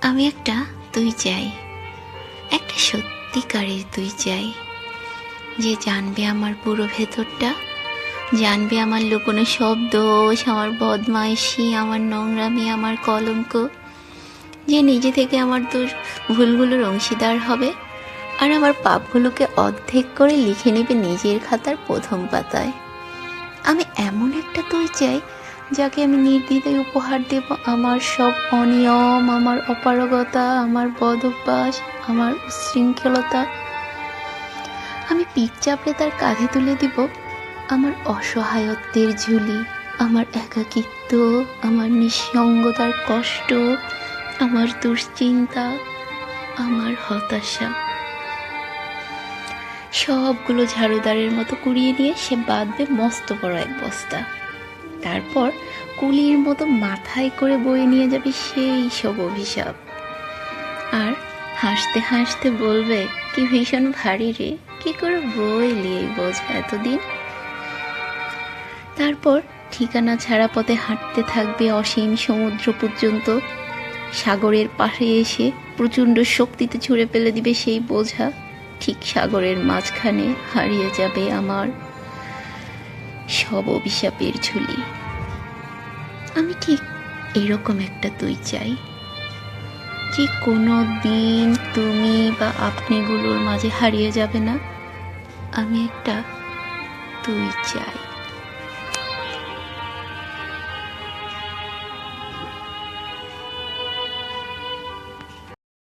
আমি একটা তুই চাই, একটা সত্যিকারের তুই চাই, যে জানবে আমার পুরো ভেতরটা, জানবে আমার লুকোনো সব দোষ, আমার বদমাইশি, আমার নোংরামি, আমার কলঙ্ক, যে নিজে থেকে আমার দোষ ভুলগুলোর অংশীদার হবে আর আমার পাপগুলোকে অর্ধেক করে লিখে নেবে নিজের খাতার প্রথম পাতায়। আমি এমন একটা তুই চাই যাকে আমি নির্দ্বিধায় উপহার দেব আমার সব অনিয়ম, আমার অপারগতা, আমার বদ অভ্যাস, আমার উচ্ছৃঙ্খলতা। আমি পিঠ চাপড়ে তার কাঁধে তুলে দিব আমার অসহায়ত্বের ঝুলি, আমার একাকিত্ব, আমার নিঃসঙ্গতার কষ্ট, আমার দুশ্চিন্তা, আমার হতাশা। সবগুলো ঝাড়ুদারের মতো কুড়িয়ে নিয়ে সে বাঁধবে মস্ত বড় এক বস্তা। তারপর কুলির মতো মাথায় করে বয়ে নিয়ে যাবে সেই সব অভিশাপ, আর হাসতে হাসতে বলবে, কি ভীষণ ভারী রে, কি করে বইলি এই বোঝা এতদিন। তারপর ঠিকানা ছাড়া পথে হাঁটতে থাকবে অসীম সমুদ্র পর্যন্ত। সাগরের পাশে এসে প্রচণ্ড শক্তিতে ছুঁড়ে ফেলে দিবে সেই বোঝা। ঠিক সাগরের মাঝখানে হারিয়ে যাবে আমার সব অভিশাপের ঝুলি। আমি ঠিক এরকম একটা তুই চাই, যে কোনো দিন তুমি বা আপনিগুলোর মাঝে হারিয়ে যাবে না। আমি একটা তুই চাই।